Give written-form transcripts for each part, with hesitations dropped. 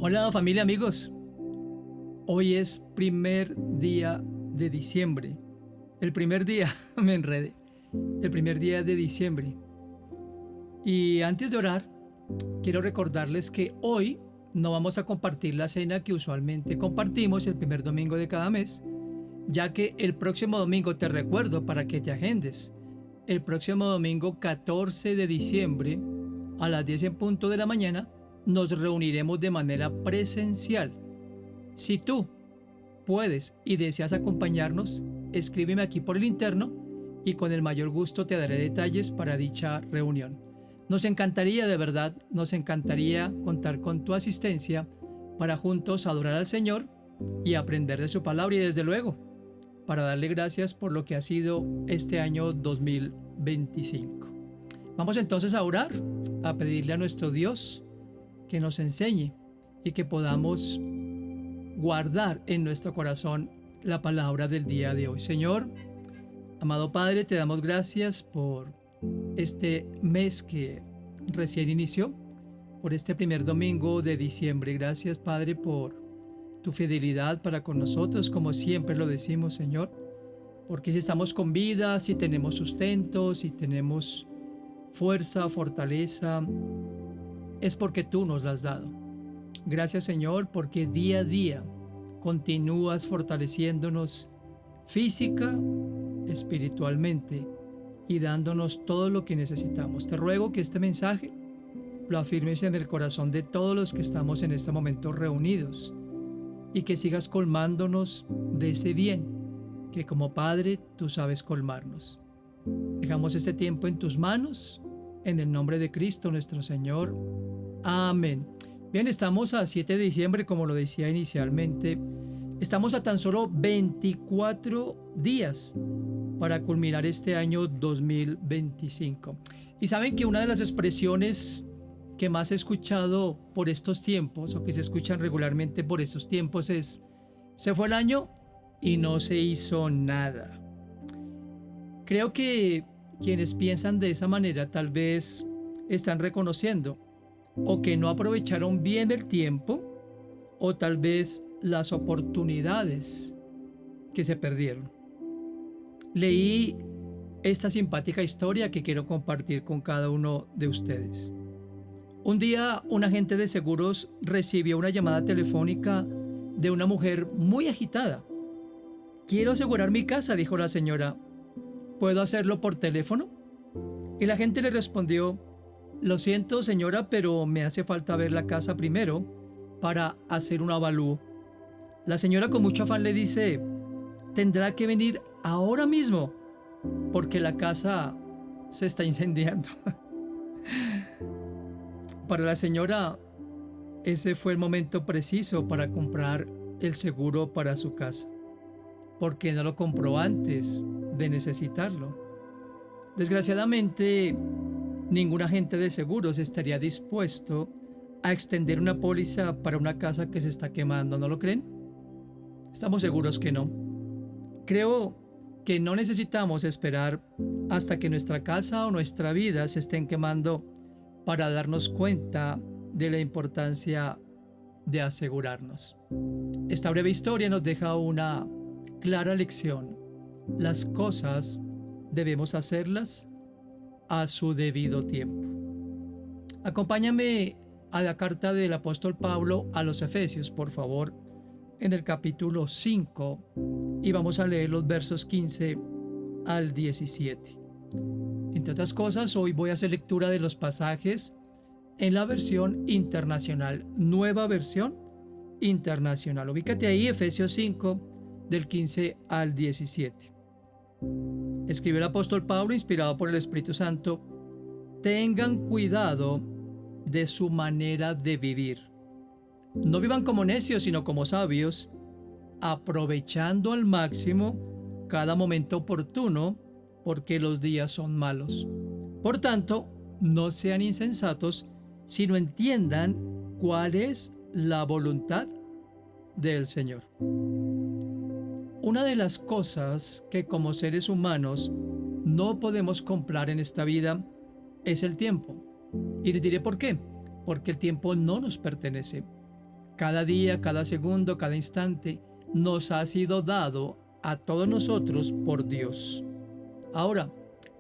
Hola familia, amigos. Hoy es primer día de diciembre. El primer día, me enredé. El primer día de diciembre. Y antes de orar, quiero recordarles que hoy no vamos a compartir la cena que usualmente compartimos el primer domingo de cada mes, ya que el próximo domingo, te recuerdo para que te agendes, el próximo domingo 14 de diciembre a las 10 en punto de la mañana nos reuniremos de manera presencial. Si tú puedes y deseas acompañarnos, escríbeme aquí por el interno y con el mayor gusto te daré detalles para dicha reunión. Nos encantaría, de verdad, nos encantaría contar con tu asistencia para juntos adorar al Señor y aprender de su palabra y desde luego para darle gracias por lo que ha sido este año 2025. Vamos entonces a orar, a pedirle a nuestro Dios que nos enseñe y que podamos guardar en nuestro corazón la palabra del día de hoy. Señor, amado Padre, te damos gracias por este mes que recién inició, por este primer domingo de diciembre. Gracias, Padre, por tu fidelidad para con nosotros, como siempre lo decimos, Señor, porque si estamos con vida, si tenemos sustento, si tenemos fuerza, fortaleza, es porque tú nos la has dado. Gracias, Señor, porque día a día continúas fortaleciéndonos física, espiritualmente y dándonos todo lo que necesitamos. Te ruego que este mensaje lo afirmes en el corazón de todos los que estamos en este momento reunidos y que sigas colmándonos de ese bien que como Padre tú sabes colmarnos. Dejamos este tiempo en tus manos, en el nombre de Cristo nuestro Señor. Amén. Bien, estamos a 7 de diciembre, como lo decía inicialmente. Estamos a tan solo 24 días para culminar este año 2025. Y saben que una de las expresiones que más he escuchado por estos tiempos, o que se escuchan regularmente por estos tiempos, es: se fue el año y no se hizo nada. Creo que quienes piensan de esa manera tal vez están reconociendo o que no aprovecharon bien el tiempo o tal vez las oportunidades que se perdieron. Leí esta simpática historia que quiero compartir con cada uno de ustedes. Un día un agente de seguros recibió una llamada telefónica de una mujer muy agitada. «Quiero asegurar mi casa», dijo la señora. «¿Puedo hacerlo por teléfono?». Y la agente le respondió: «Lo siento, señora, pero me hace falta ver la casa primero para hacer un avalúo». La señora con mucho afán le dice: «Tendrá que venir ahora mismo porque la casa se está incendiando». Para la señora, ese fue el momento preciso para comprar el seguro para su casa, porque no lo compró antes de necesitarlo. Desgraciadamente, ningún agente de seguros estaría dispuesto a extender una póliza para una casa que se está quemando, ¿no lo creen? Estamos seguros que no. Creo que no necesitamos esperar hasta que nuestra casa o nuestra vida se estén quemando para darnos cuenta de la importancia de asegurarnos. Esta breve historia nos deja una clara lección. Las cosas debemos hacerlas a su debido tiempo. Acompáñame a la carta del apóstol Pablo a los Efesios, por favor, en el capítulo 5, y vamos a leer los versos 15 al 17. Entre otras cosas, hoy voy a hacer lectura de los pasajes en la versión internacional, nueva versión internacional. Ubícate ahí, Efesios 5, del 15 al 17. Escribe el apóstol Pablo, inspirado por el Espíritu Santo: «Tengan cuidado de su manera de vivir. No vivan como necios, sino como sabios, aprovechando al máximo cada momento oportuno, porque los días son malos. Por tanto, no sean insensatos, sino entiendan cuál es la voluntad del Señor». Una de las cosas que como seres humanos no podemos comprar en esta vida es el tiempo. Y les diré por qué. Porque el tiempo no nos pertenece. Cada día, cada segundo, cada instante nos ha sido dado a todos nosotros por Dios. Ahora,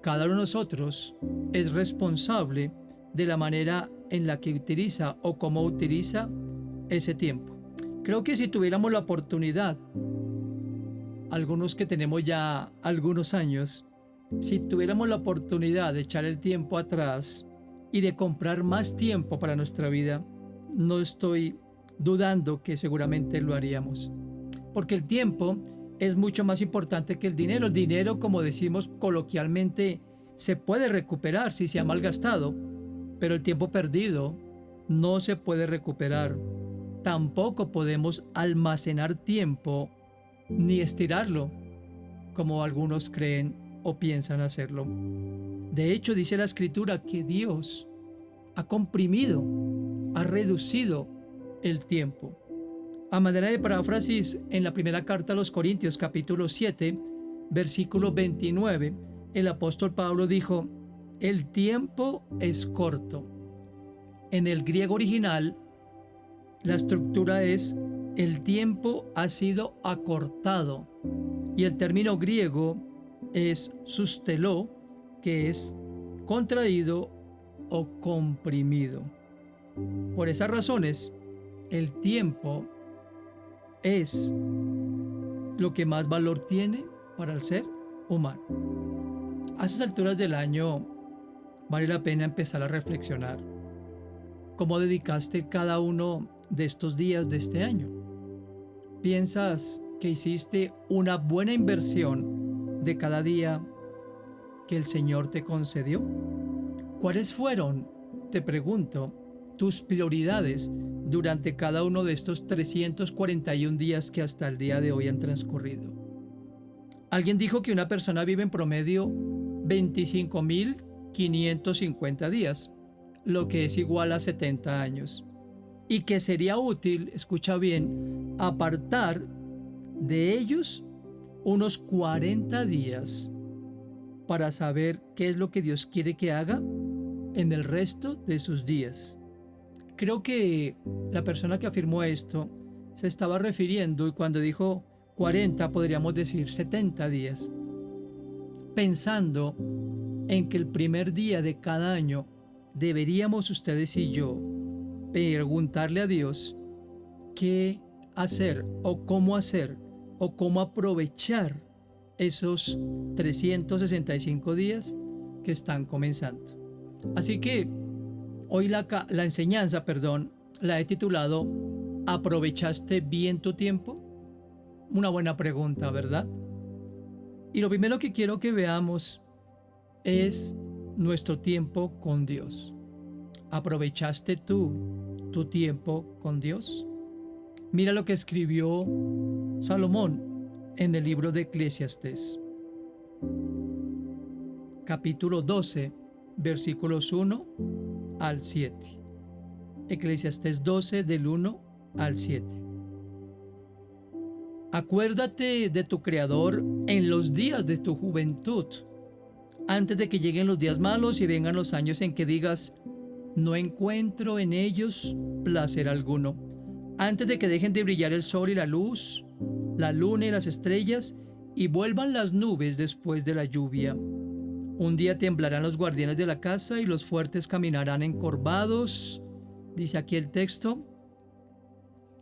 cada uno de nosotros es responsable de la manera en la que utiliza o cómo utiliza ese tiempo. Creo que si tuviéramos la oportunidad, algunos que tenemos ya algunos años, si tuviéramos la oportunidad de echar el tiempo atrás y de comprar más tiempo para nuestra vida, no estoy dudando que seguramente lo haríamos. Porque el tiempo es mucho más importante que el dinero. El dinero, como decimos coloquialmente, se puede recuperar si se ha malgastado, pero el tiempo perdido no se puede recuperar. Tampoco podemos almacenar tiempo ni estirarlo, como algunos creen o piensan hacerlo. De hecho, dice la Escritura que Dios ha comprimido, ha reducido el tiempo. A manera de paráfrasis, en la primera carta a los Corintios, capítulo 7, versículo 29, el apóstol Pablo dijo: el tiempo es corto. En el griego original, la estructura es: el tiempo ha sido acortado. Y el término griego es susteló, que es contraído o comprimido. Por esas razones, el tiempo es lo que más valor tiene para el ser humano. A esas alturas del año vale la pena empezar a reflexionar. ¿Cómo dedicaste cada uno de estos días de este año? ¿Piensas que hiciste una buena inversión de cada día que el Señor te concedió? ¿Cuáles fueron, te pregunto, tus prioridades durante cada uno de estos 341 días que hasta el día de hoy han transcurrido? Alguien dijo que una persona vive en promedio 25.550 días, lo que es igual a 70 años, y que sería útil, escucha bien, apartar de ellos unos 40 días para saber qué es lo que Dios quiere que haga en el resto de sus días. Creo que la persona que afirmó esto se estaba refiriendo, y cuando dijo 40 podríamos decir 70 días, pensando en que el primer día de cada año deberíamos ustedes y yo preguntarle a Dios qué hacer o cómo aprovechar esos 365 días que están comenzando. Así que hoy la enseñanza, la he titulado ¿aprovechaste bien tu tiempo? Una buena pregunta, ¿verdad? Y lo primero que quiero que veamos es nuestro tiempo con Dios. ¿Aprovechaste tú tu tiempo con Dios? Mira lo que escribió Salomón en el libro de Eclesiastés, capítulo 12, versículos 1 al 7. Eclesiastés 12, del 1 al 7. Acuérdate de tu Creador en los días de tu juventud, antes de que lleguen los días malos y vengan los años en que digas: no encuentro en ellos placer alguno, antes de que dejen de brillar el sol y la luz, la luna y las estrellas, y vuelvan las nubes después de la lluvia. Un día temblarán los guardianes de la casa y los fuertes caminarán encorvados. Dice aquí el texto: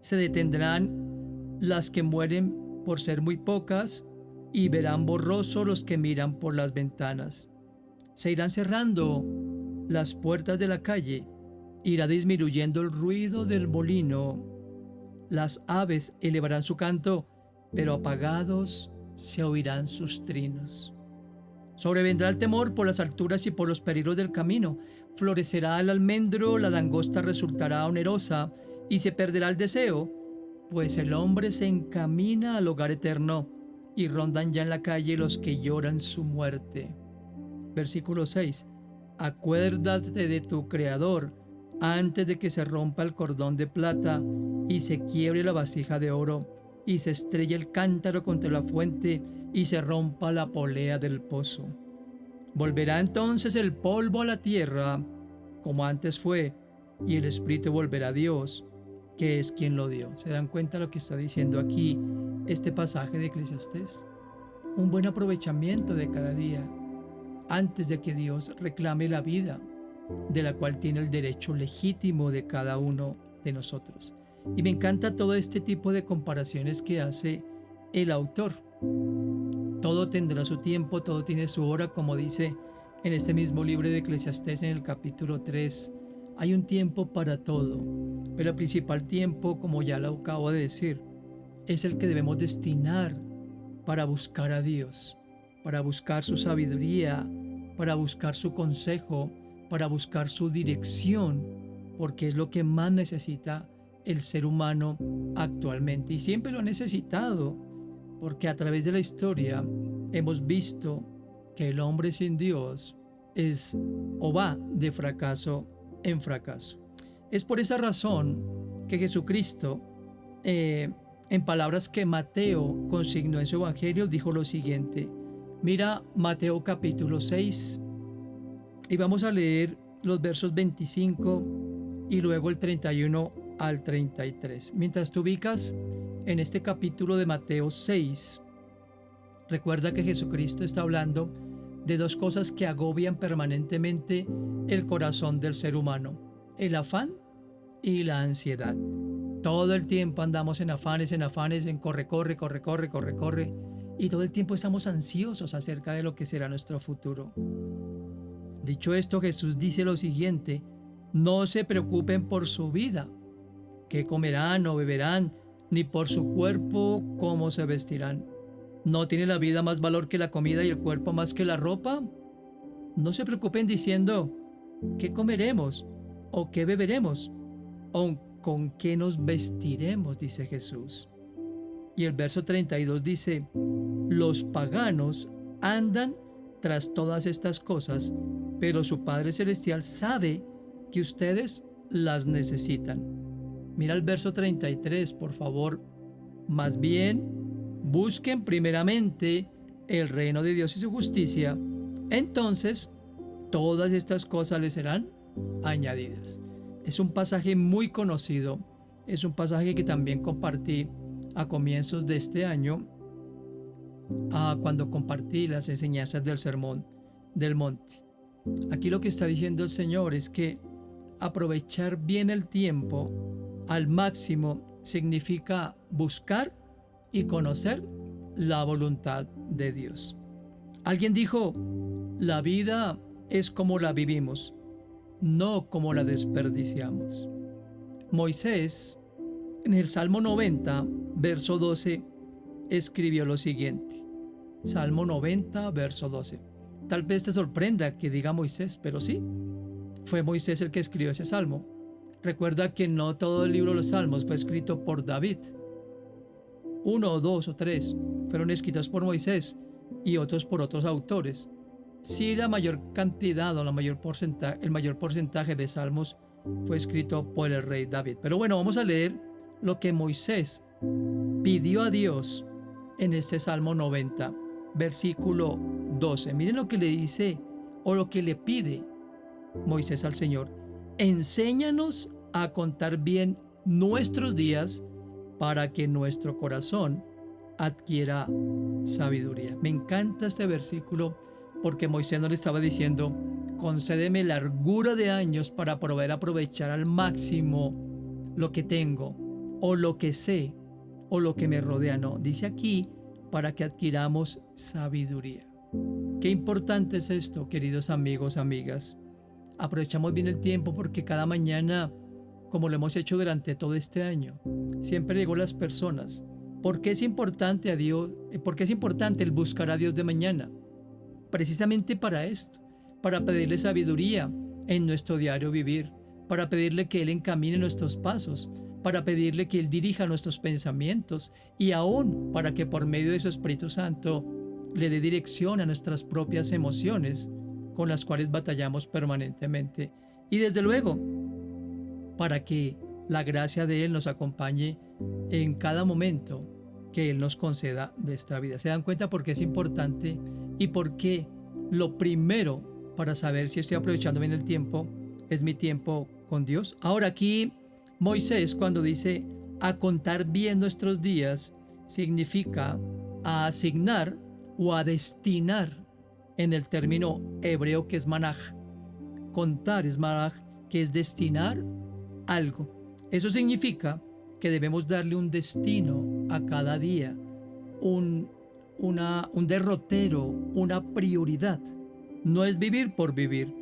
se detendrán las que mueren por ser muy pocas, y verán borroso los que miran por las ventanas. Se irán cerrando las puertas de la calle, irá disminuyendo el ruido del molino. Las aves elevarán su canto, pero apagados se oirán sus trinos. Sobrevendrá el temor por las alturas y por los peligros del camino. Florecerá el almendro, la langosta resultará onerosa y se perderá el deseo, pues el hombre se encamina al hogar eterno y rondan ya en la calle los que lloran su muerte. Versículo 6. Acuérdate de tu Creador antes de que se rompa el cordón de plata y se quiebre la vasija de oro y se estrelle el cántaro contra la fuente y se rompa la polea del pozo. Volverá entonces el polvo a la tierra como antes fue, y el espíritu volverá a Dios, que es quien lo dio. ¿Se dan cuenta lo que está diciendo aquí este pasaje de Eclesiastés? Un buen aprovechamiento de cada día antes de que Dios reclame la vida de la cual tiene el derecho legítimo de cada uno de nosotros. Y me encanta todo este tipo de comparaciones que hace el autor. Todo tendrá su tiempo, todo tiene su hora, como dice en este mismo libro de Eclesiastés en el capítulo 3. Hay un tiempo para todo, pero el principal tiempo, como ya lo acabo de decir, es el que debemos destinar para buscar a Dios, para buscar su sabiduría, para buscar su consejo, para buscar su dirección, porque es lo que más necesita el ser humano actualmente. Y siempre lo ha necesitado, porque a través de la historia hemos visto que el hombre sin Dios es o va de fracaso en fracaso. Es por esa razón que Jesucristo, en palabras que Mateo consignó en su evangelio, dijo lo siguiente. Mira Mateo capítulo 6 y vamos a leer los versos 25 y luego el 31 al 33. Mientras te ubicas en este capítulo de Mateo 6, recuerda que Jesucristo está hablando de dos cosas que agobian permanentemente el corazón del ser humano: el afán y la ansiedad. Todo el tiempo andamos en afanes, en corre, y todo el tiempo estamos ansiosos acerca de lo que será nuestro futuro. Dicho esto, Jesús dice lo siguiente: no se preocupen por su vida, qué comerán o beberán, ni por su cuerpo, cómo se vestirán. ¿No tiene la vida más valor que la comida y el cuerpo más que la ropa? No se preocupen diciendo, ¿qué comeremos? ¿O qué beberemos? ¿O con qué nos vestiremos?, dice Jesús. Y el verso 32 dice, los paganos andan tras todas estas cosas, pero su Padre Celestial sabe que ustedes las necesitan. Mira el verso 33, por favor. Más bien, busquen primeramente el reino de Dios y su justicia, entonces todas estas cosas les serán añadidas. Es un pasaje muy conocido, es un pasaje que también compartí a comienzos de este año, cuando compartí las enseñanzas del Sermón del Monte. Aquí lo que está diciendo el Señor es que aprovechar bien el tiempo al máximo significa buscar y conocer la voluntad de Dios. Alguien dijo, la vida es como la vivimos, no como la desperdiciamos. Moisés, en el Salmo 90, verso 12, escribió lo siguiente. Salmo 90, verso 12. Tal vez te sorprenda que diga Moisés, pero sí, fue Moisés el que escribió ese salmo. Recuerda que no todo el libro de los salmos fue escrito por David. 1 o 2 o 3 fueron escritos por Moisés y otros por otros autores. Sí, la mayor cantidad o el mayor porcentaje de salmos fue escrito por el rey David. Pero bueno, vamos a leer lo que Moisés pidió a Dios en este Salmo 90, versículo 12. Miren lo que le dice o lo que le pide Moisés al Señor. Enséñanos a contar bien nuestros días para que nuestro corazón adquiera sabiduría. Me encanta este versículo porque Moisés no le estaba diciendo, concédeme largura de años para poder aprovechar al máximo lo que tengo o lo que sé o lo que me rodea. No, dice aquí para que adquiramos sabiduría. Qué importante es esto, queridos amigos, amigas. Aprovechamos bien el tiempo porque cada mañana, como lo hemos hecho durante todo este año, siempre digo a las personas, ¿por qué es importante el buscar a Dios de mañana? Precisamente para esto, para pedirle sabiduría en nuestro diario vivir, para pedirle que Él encamine nuestros pasos, para pedirle que Él dirija nuestros pensamientos y aún para que por medio de su Espíritu Santo le dé dirección a nuestras propias emociones con las cuales batallamos permanentemente. Y desde luego, para que la gracia de Él nos acompañe en cada momento que Él nos conceda de esta vida. ¿Se dan cuenta por qué es importante y por qué lo primero para saber si estoy aprovechando bien el tiempo es mi tiempo con Dios? Ahora aquí Moisés, cuando dice a contar bien nuestros días, significa a asignar o a destinar en el término hebreo que es manaj. Contar es manaj, que es destinar algo. Eso significa que debemos darle un destino a cada día, un derrotero, una prioridad. No es vivir por vivir,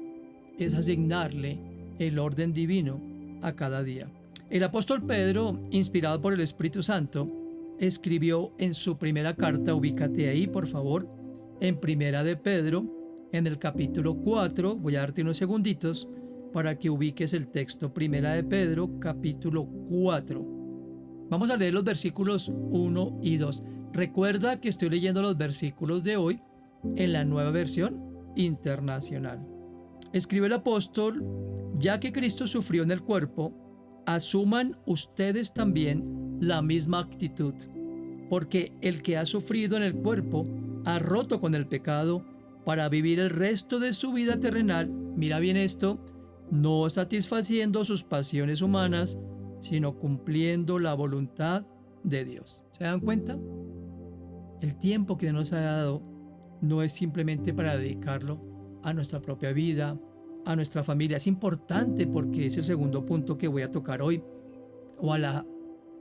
es asignarle el orden divino a cada día. El apóstol Pedro, inspirado por el Espíritu Santo, escribió en su primera carta, ubícate ahí por favor, en Primera de Pedro, en el capítulo 4, voy a darte unos segunditos para que ubiques el texto. Primera de Pedro, capítulo 4. Vamos a leer los versículos 1 y 2. Recuerda que estoy leyendo los versículos de hoy en la Nueva Versión Internacional. Escribe el apóstol: ya que Cristo sufrió en el cuerpo, asuman ustedes también la misma actitud, porque el que ha sufrido en el cuerpo ha roto con el pecado para vivir el resto de su vida terrenal, mira bien esto, no satisfaciendo sus pasiones humanas, sino cumpliendo la voluntad de Dios. ¿Se dan cuenta? El tiempo que nos ha dado no es simplemente para dedicarlo a nuestra propia vida, a nuestra familia. Es importante porque es el segundo punto que voy a tocar hoy, o a la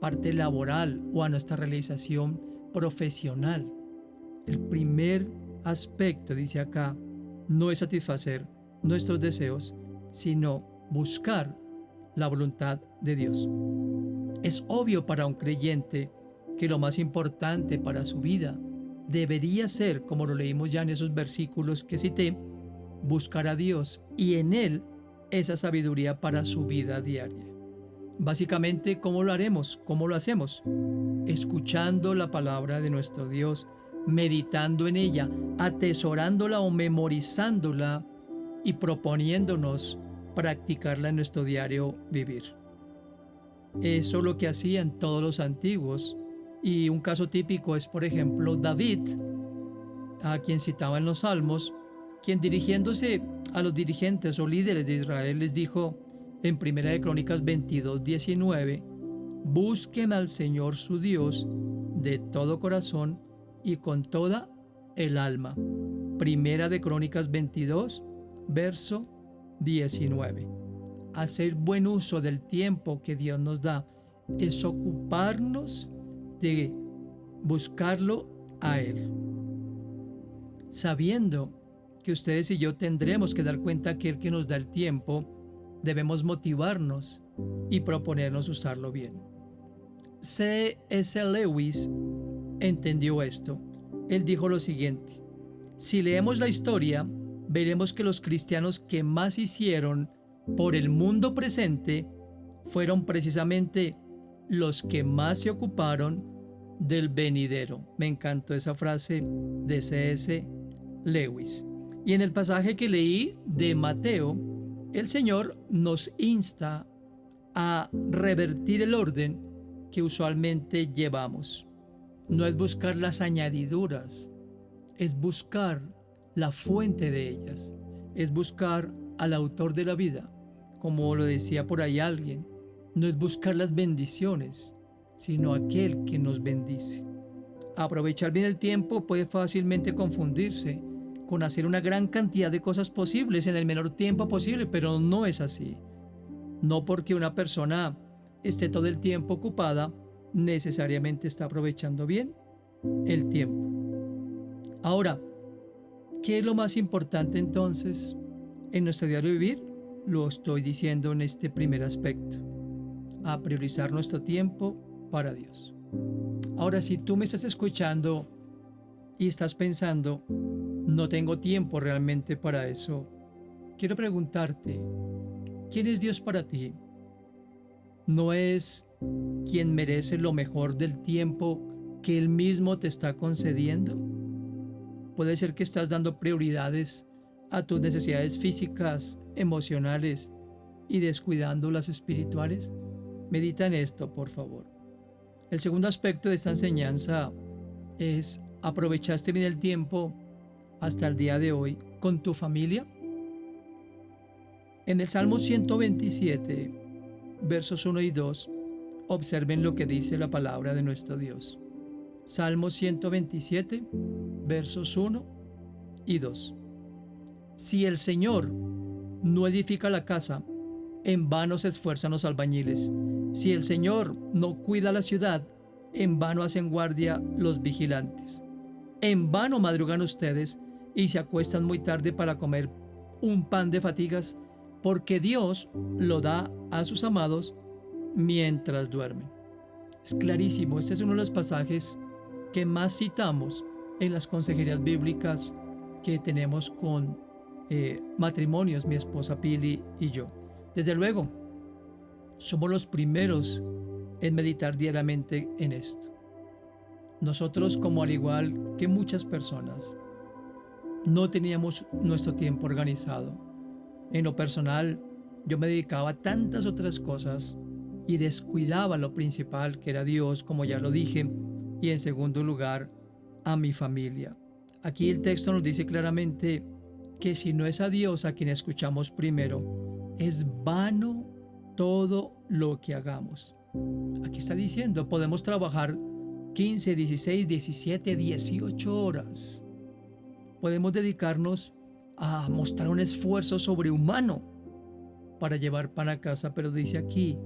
parte laboral o a nuestra realización profesional. El primer aspecto, dice acá, no es satisfacer nuestros deseos, sino buscar la voluntad de Dios. Es obvio para un creyente que lo más importante para su vida debería ser, como lo leímos ya en esos versículos que cité, buscar a Dios y en Él esa sabiduría para su vida diaria. Básicamente, ¿cómo lo haremos? ¿Cómo lo hacemos? Escuchando la palabra de nuestro Dios, meditando en ella, atesorándola o memorizándola y proponiéndonos practicarla en nuestro diario vivir. Eso es lo que hacían todos los antiguos. Y un caso típico es, por ejemplo, David, a quien citaba en los Salmos, quien dirigiéndose a los dirigentes o líderes de Israel les dijo en 1 de Crónicas 22:19, busquen al Señor su Dios de todo corazón y con toda el alma. 1 de Crónicas 22, verso 19. Hacer buen uso del tiempo que Dios nos da es ocuparnos de buscarlo a Él, sabiendo que ustedes y yo tendremos que dar cuenta que el que nos da el tiempo, debemos motivarnos y proponernos usarlo bien. C.S. Lewis entendió esto. Él dijo lo siguiente: si leemos la historia, veremos que los cristianos que más hicieron por el mundo presente fueron precisamente los que más se ocuparon del venidero. Me encantó esa frase de C.S. Lewis. Y en el pasaje que leí de Mateo, el Señor nos insta a revertir el orden que usualmente llevamos. No es buscar las añadiduras, es buscar la fuente de ellas, es buscar al autor de la vida, como lo decía por ahí alguien. No es buscar las bendiciones, sino aquel que nos bendice. Aprovechar bien el tiempo puede fácilmente confundirse con hacer una gran cantidad de cosas posibles en el menor tiempo posible, pero no es así. No porque una persona esté todo el tiempo ocupada, necesariamente está aprovechando bien el tiempo. Ahora, ¿qué es lo más importante entonces en nuestro diario vivir? Lo estoy diciendo en este primer aspecto: a priorizar nuestro tiempo para Dios. Ahora, si tú me estás escuchando y estás pensando, no tengo tiempo realmente para eso, quiero preguntarte, ¿quién es Dios para ti? ¿No es quien merece lo mejor del tiempo que Él mismo te está concediendo? Puede ser que estás dando prioridades a tus necesidades físicas, emocionales y descuidando las espirituales. Medita en esto, por favor. El segundo aspecto de esta enseñanza es: ¿aprovechaste bien el tiempo hasta el día de hoy con tu familia? En el Salmo 127, versos 1 y 2, observen lo que dice la palabra de nuestro Dios. Salmo 127, versos 1 y 2. Si el Señor no edifica la casa, en vano se esfuerzan los albañiles. Si el Señor no cuida la ciudad, en vano hacen guardia los vigilantes. En vano madrugan ustedes y se acuestan muy tarde para comer un pan de fatigas, porque Dios lo da a sus amados mientras duermen. Es clarísimo, este es uno de los pasajes que más citamos en las consejerías bíblicas que tenemos con matrimonios, mi esposa Pili y yo. Desde luego, somos los primeros en meditar diariamente en esto. Nosotros, como al igual que muchas personas, no teníamos nuestro tiempo organizado. En lo personal, yo me dedicaba a tantas otras cosas y descuidaba lo principal, que era Dios, como ya lo dije, y en segundo lugar, a mi familia. Aquí el texto nos dice claramente que si no es a Dios a quien escuchamos primero, es vano todo lo que hagamos. Aquí está diciendo, podemos trabajar 15, 16, 17, 18 horas. Podemos dedicarnos a mostrar un esfuerzo sobrehumano para llevar pan a casa, pero dice aquí,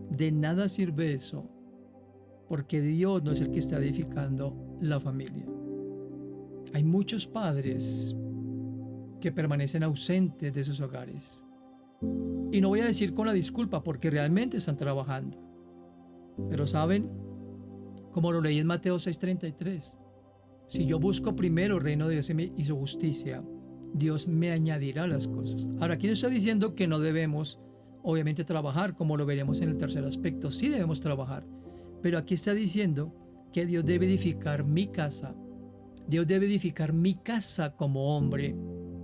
de nada sirve eso, porque Dios no es el que está edificando la familia. Hay muchos padres que permanecen ausentes de sus hogares. Y no voy a decir con la disculpa, porque realmente están trabajando. Pero saben, como lo leí en Mateo 6:33, si yo busco primero el reino de Dios y su justicia, Dios me añadirá las cosas. Ahora, aquí no está diciendo que no debemos, obviamente, trabajar, como lo veremos en el tercer aspecto. Sí debemos trabajar, pero aquí está diciendo que Dios debe edificar mi casa. Dios debe edificar mi casa como hombre.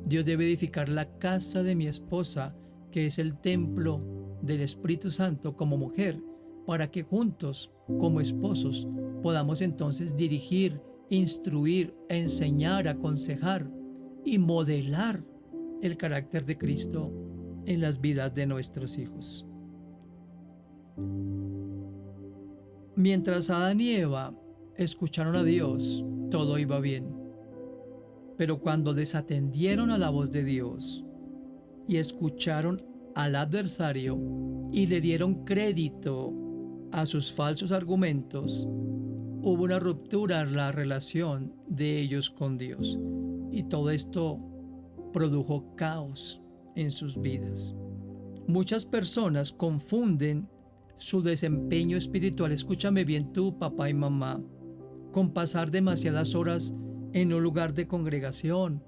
Dios debe edificar la casa de mi esposa, que es el templo del Espíritu Santo, como mujer, para que juntos, como esposos, podamos entonces dirigir, instruir, enseñar, aconsejar y modelar el carácter de Cristo en las vidas de nuestros hijos. Mientras Adán y Eva escucharon a Dios, todo iba bien. Pero cuando desatendieron a la voz de Dios y escucharon al adversario y le dieron crédito a sus falsos argumentos, hubo una ruptura en la relación de ellos con Dios. Y todo esto produjo caos en sus vidas. Muchas personas confunden su desempeño espiritual, escúchame bien tú, papá y mamá, con pasar demasiadas horas en un lugar de congregación,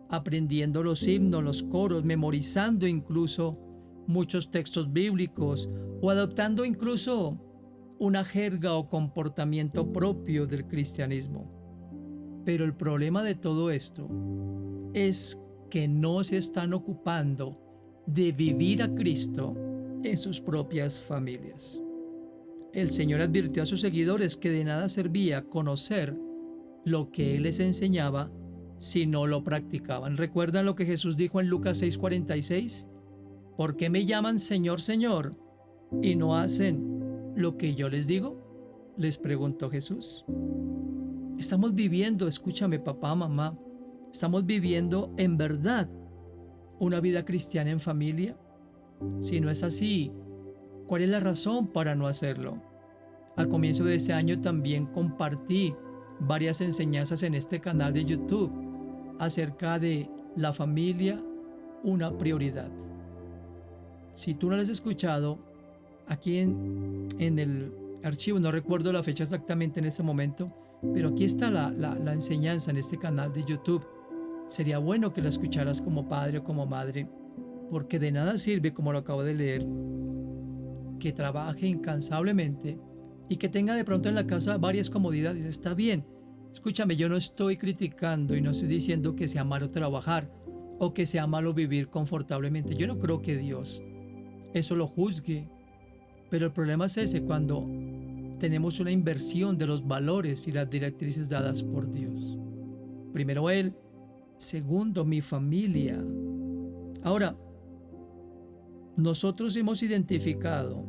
aprendiendo los himnos, los coros, memorizando incluso muchos textos bíblicos o adoptando incluso una jerga o comportamiento propio del cristianismo. Pero el problema de todo esto es que no se están ocupando de vivir a Cristo en sus propias familias. El Señor advirtió a sus seguidores que de nada servía conocer lo que Él les enseñaba si no lo practicaban. ¿Recuerdan lo que Jesús dijo en Lucas 6:46? ¿Por qué me llaman Señor, Señor y no hacen lo que yo les digo? Les preguntó Jesús. Estamos viviendo, escúchame papá, mamá, estamos viviendo en verdad una vida cristiana en familia. Si no es así, ¿cuál es la razón para no hacerlo? Al comienzo de ese año también compartí varias enseñanzas en este canal de YouTube acerca de la familia, una prioridad. Si tú no lo has escuchado, aquí en el archivo, no recuerdo la fecha exactamente en ese momento, pero aquí está la enseñanza en este canal de YouTube. Sería bueno que la escucharas como padre o como madre, porque de nada sirve, como lo acabo de leer, que trabaje incansablemente y que tenga de pronto en la casa varias comodidades. Está bien, escúchame, yo no estoy criticando y no estoy diciendo que sea malo trabajar o que sea malo vivir confortablemente. Yo no creo que Dios eso lo juzgue, pero el problema es ese, cuando tenemos una inversión de los valores y las directrices dadas por Dios. Primero Él, segundo mi familia. Ahora, nosotros hemos identificado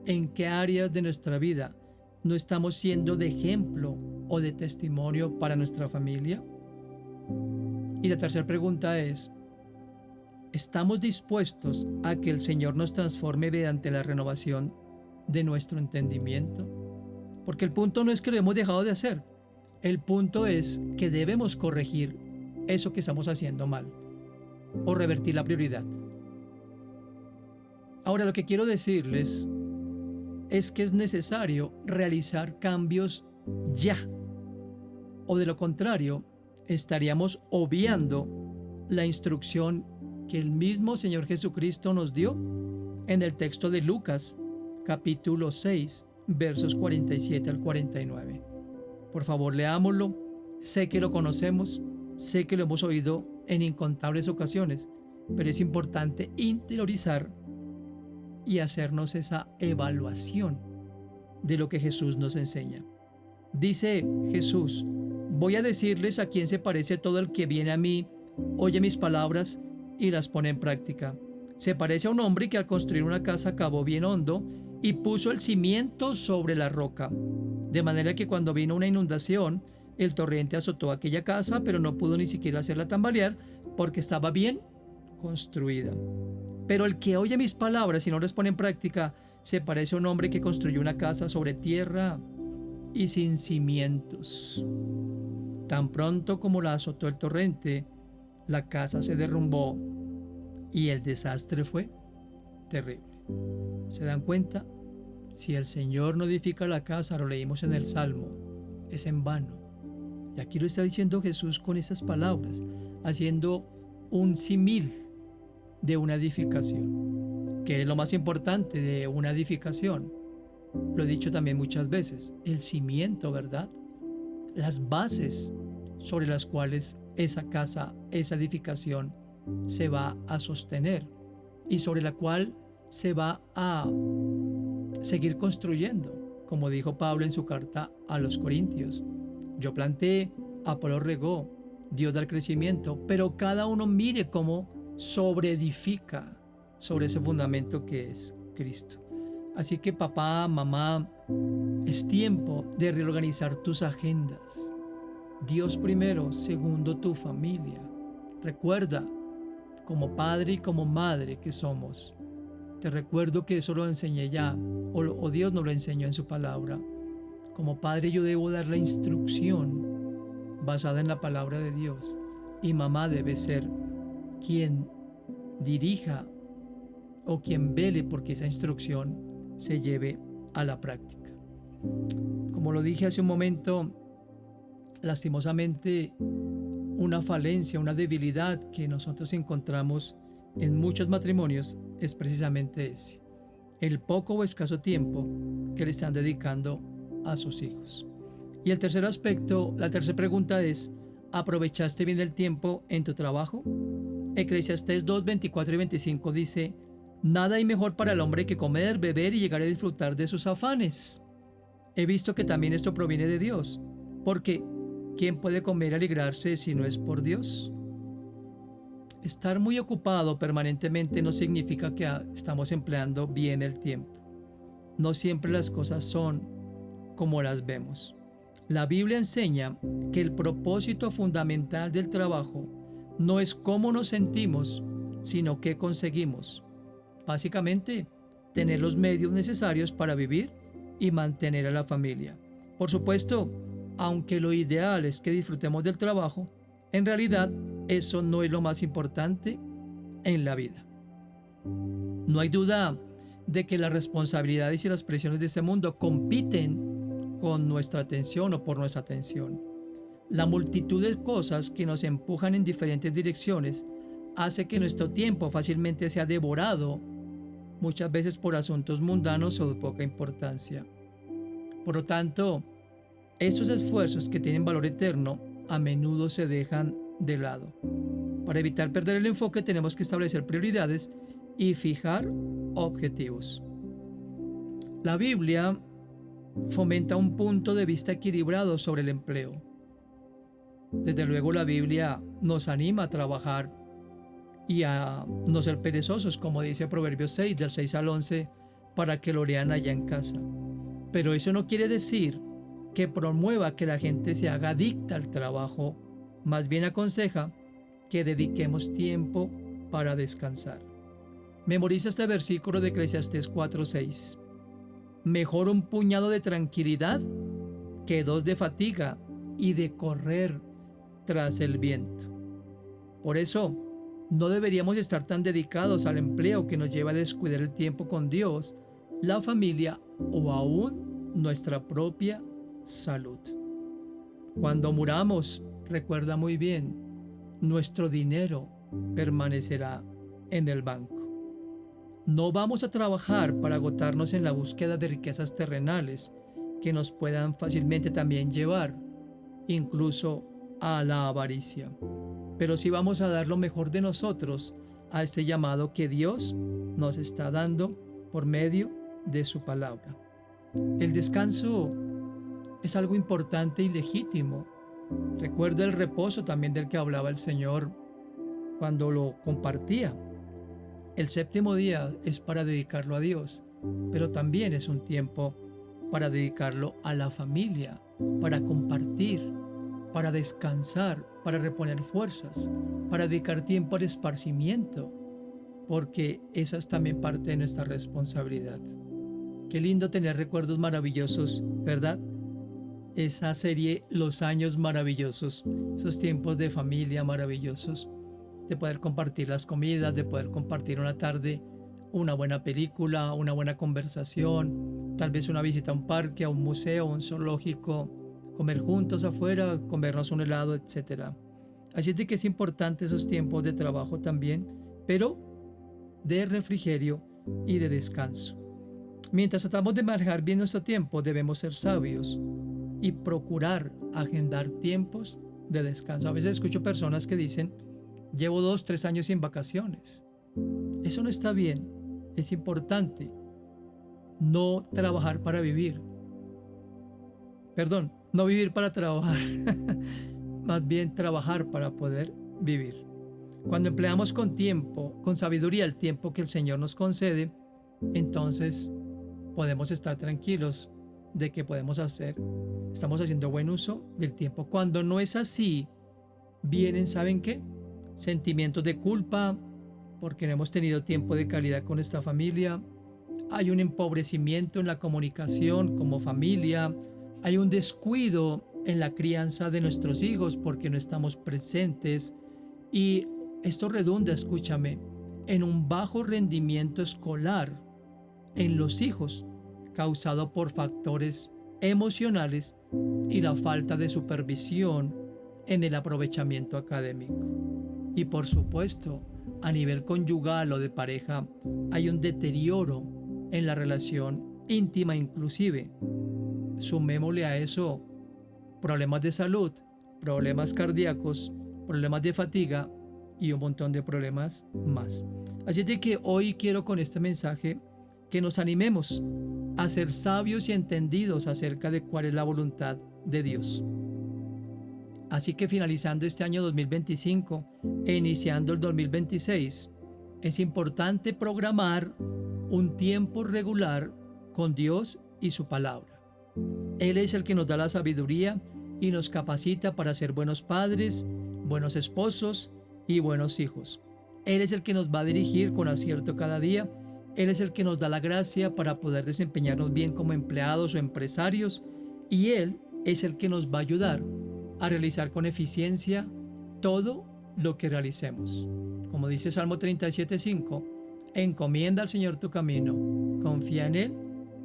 ¿En qué áreas de nuestra vida no estamos siendo de ejemplo o de testimonio para nuestra familia? Y la tercera pregunta es, ¿estamos dispuestos a que el Señor nos transforme mediante la renovación de nuestro entendimiento? Porque el punto no es que lo hemos dejado de hacer, el punto es que debemos corregir eso que estamos haciendo mal o revertir la prioridad. Ahora, lo que quiero decirles es que es necesario realizar cambios ya, o de lo contrario, estaríamos obviando la instrucción que el mismo Señor Jesucristo nos dio en el texto de Lucas, capítulo 6, versos 47 al 49. Por favor, leámoslo. Sé que lo conocemos, sé que lo hemos oído en incontables ocasiones, pero es importante interiorizar y hacernos esa evaluación de lo que Jesús nos enseña. Dice Jesús: voy a decirles a quién se parece todo el que viene a mí, oye mis palabras y las pone en práctica. Se parece a un hombre que al construir una casa cavó bien hondo y puso el cimiento sobre la roca, de manera que cuando vino una inundación, el torrente azotó aquella casa, pero no pudo ni siquiera hacerla tambalear porque estaba bien construida. Pero el que oye mis palabras y no las pone en práctica se parece a un hombre que construyó una casa sobre tierra y sin cimientos. Tan pronto como la azotó el torrente, la casa se derrumbó y el desastre fue terrible. ¿Se dan cuenta? Si el Señor no edifica la casa, lo leímos en el Salmo, es en vano. Y aquí lo está diciendo Jesús con esas palabras, haciendo un símil de una edificación. ¿Qué es lo más importante de una edificación? Lo he dicho también muchas veces, el cimiento, ¿verdad? Las bases sobre las cuales esa casa, esa edificación se va a sostener y sobre la cual se va a seguir construyendo, como dijo Pablo en su carta a los Corintios. Yo planté, Apolo regó, Dios da el crecimiento, pero cada uno mire cómo sobreedifica sobre ese fundamento que es Cristo. Así que papá, mamá, es tiempo de reorganizar tus agendas. Dios primero, segundo tu familia. Recuerda, como padre y como madre que somos, te recuerdo que eso lo enseñé ya, o Dios nos lo enseñó en su palabra. Como padre yo debo dar la instrucción basada en la palabra de Dios, y mamá debe ser quien dirija o quien vele porque esa instrucción se lleve a la práctica. Como lo dije hace un momento, lastimosamente una falencia, una debilidad que nosotros encontramos en muchos matrimonios es precisamente ese: el poco o escaso tiempo que le están dedicando a sus hijos. Y el tercer aspecto, la tercera pregunta es: ¿aprovechaste bien el tiempo en tu trabajo? Eclesiastés 2, 24 y 25 dice: nada hay mejor para el hombre que comer, beber y llegar a disfrutar de sus afanes. He visto que también esto proviene de Dios, porque ¿quién puede comer y alegrarse si no es por Dios? Estar muy ocupado permanentemente no significa que estamos empleando bien el tiempo. No siempre las cosas son como las vemos. La Biblia enseña que el propósito fundamental del trabajo no es cómo nos sentimos, sino qué conseguimos. Básicamente, tener los medios necesarios para vivir y mantener a la familia. Por supuesto, aunque lo ideal es que disfrutemos del trabajo, en realidad eso no es lo más importante en la vida. No hay duda de que las responsabilidades y las presiones de este mundo compiten con nuestra atención o por nuestra atención. La multitud de cosas que nos empujan en diferentes direcciones hace que nuestro tiempo fácilmente sea devorado, muchas veces por asuntos mundanos o de poca importancia. Por lo tanto, esos esfuerzos que tienen valor eterno a menudo se dejan de lado. Para evitar perder el enfoque tenemos que establecer prioridades y fijar objetivos. La Biblia fomenta un punto de vista equilibrado sobre el empleo. Desde luego la Biblia nos anima a trabajar y a no ser perezosos, como dice Proverbios 6, del 6 al 11, para que lo lean allá en casa. Pero eso no quiere decir que promueva que la gente se haga adicta al trabajo. Más bien aconseja que dediquemos tiempo para descansar. Memoriza este versículo de Eclesiastés 4:6. Mejor un puñado de tranquilidad que 2 de fatiga y de correr tras el viento. Por eso, no deberíamos estar tan dedicados al empleo que nos lleva a descuidar el tiempo con Dios, la familia o aún nuestra propia salud. Cuando muramos, recuerda muy bien, nuestro dinero permanecerá en el banco. No vamos a trabajar para agotarnos en la búsqueda de riquezas terrenales que nos puedan fácilmente también llevar, incluso a la avaricia. Pero sí vamos a dar lo mejor de nosotros a este llamado que Dios nos está dando por medio de su palabra. El descanso es algo importante y legítimo. Recuerda el reposo también del que hablaba el Señor cuando lo compartía. El séptimo día es para dedicarlo a Dios, pero también es un tiempo para dedicarlo a la familia, para compartir, para descansar, para reponer fuerzas, para dedicar tiempo al esparcimiento, porque esa es también parte de nuestra responsabilidad. Qué lindo tener recuerdos maravillosos, ¿verdad? Esa serie Los Años Maravillosos, esos tiempos de familia maravillosos, de poder compartir las comidas, de poder compartir una tarde, una buena película, una buena conversación, tal vez una visita a un parque, a un museo, a un zoológico, comer juntos afuera, comernos un helado, etc. Así es de que es importante esos tiempos de trabajo también, pero de refrigerio y de descanso. Mientras tratamos de manejar bien nuestro tiempo, debemos ser sabios y procurar agendar tiempos de descanso. A veces escucho personas que dicen, llevo 2-3 años sin vacaciones. Eso no está bien. Es importante no trabajar para vivir. Perdón, no vivir para trabajar. Más bien trabajar para poder vivir. Cuando empleamos con tiempo, con sabiduría el tiempo que el Señor nos concede, entonces podemos estar tranquilos de que estamos haciendo buen uso del tiempo. Cuando no es así, vienen, ¿saben qué? Sentimientos de culpa porque no hemos tenido tiempo de calidad con esta familia. Hay un empobrecimiento en la comunicación como familia. Hay un descuido en la crianza de nuestros hijos porque no estamos presentes. Y esto redunda, escúchame, en un bajo rendimiento escolar en los hijos, causado por factores emocionales y la falta de supervisión en el aprovechamiento académico. Y por supuesto, a nivel conyugal o de pareja, hay un deterioro en la relación íntima inclusive. Sumémosle a eso problemas de salud, problemas cardíacos, problemas de fatiga y un montón de problemas más. Así de que hoy quiero con este mensaje que nos animemos a ser sabios y entendidos acerca de cuál es la voluntad de Dios. Así que finalizando este año 2025 e iniciando el 2026, es importante programar un tiempo regular con Dios y su palabra. Él es el que nos da la sabiduría y nos capacita para ser buenos padres, buenos esposos y buenos hijos. Él es el que nos va a dirigir con acierto cada día. Él es el que nos da la gracia para poder desempeñarnos bien como empleados o empresarios, y Él es el que nos va a ayudar a realizar con eficiencia todo lo que realicemos. Como dice Salmo 37:5, encomienda al Señor tu camino, confía en Él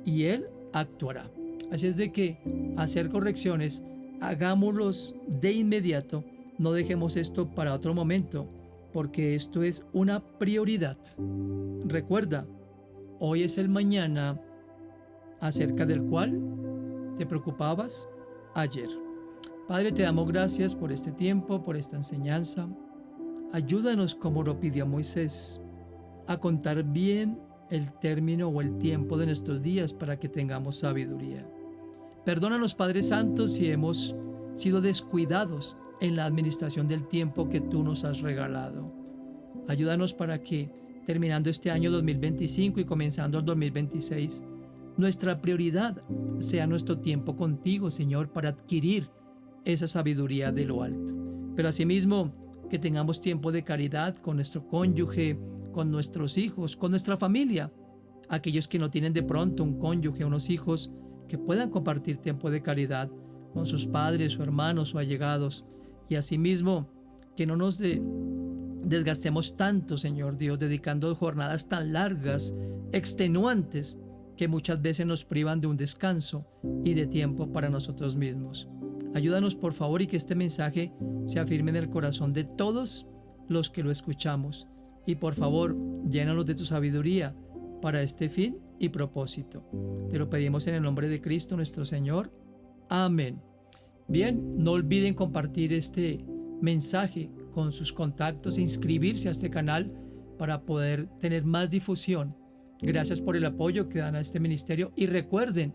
y Él actuará. Así es de que hacer correcciones, hagámoslos de inmediato, no dejemos esto para otro momento, porque esto es una prioridad. Recuerda, hoy es el mañana acerca del cual te preocupabas ayer. Padre, te damos gracias por este tiempo, por esta enseñanza. Ayúdanos, como lo pidió Moisés, a contar bien el término o el tiempo de nuestros días para que tengamos sabiduría. Perdónanos, Padre Santo, si hemos sido descuidados en la administración del tiempo que tú nos has regalado. Ayúdanos para que terminando este año 2025 y comenzando el 2026. Nuestra prioridad sea nuestro tiempo contigo, Señor, para adquirir esa sabiduría de lo alto. Pero asimismo, que tengamos tiempo de caridad con nuestro cónyuge, con nuestros hijos, con nuestra familia. Aquellos que no tienen de pronto un cónyuge, unos hijos, que puedan compartir tiempo de caridad con sus padres o hermanos o allegados. Y asimismo, que no nos desgastemos tanto, Señor Dios, dedicando jornadas tan largas, extenuantes, que muchas veces nos privan de un descanso y de tiempo para nosotros mismos. Ayúdanos, por favor, y que este mensaje se afirme en el corazón de todos los que lo escuchamos. Y por favor, llénanos de tu sabiduría para este fin y propósito. Te lo pedimos en el nombre de Cristo nuestro Señor. Amén. Bien, no olviden compartir este mensaje con sus contactos e inscribirse a este canal para poder tener más difusión. Gracias por el apoyo que dan a este ministerio y recuerden,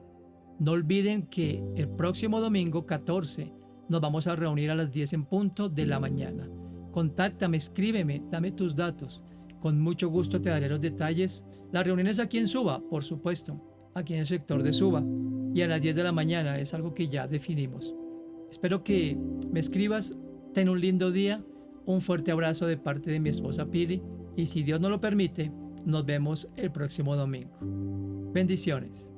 no olviden que el próximo domingo 14 nos vamos a reunir a las 10 en punto de la mañana. Contáctame, escríbeme, dame tus datos. Con mucho gusto te daré los detalles. La reunión es aquí en Suba, por supuesto, aquí en el sector de Suba. Y a las 10 de la mañana es algo que ya definimos. Espero que me escribas. Ten un lindo día. Un fuerte abrazo de parte de mi esposa Pili. Y si Dios nos lo permite, nos vemos el próximo domingo. Bendiciones.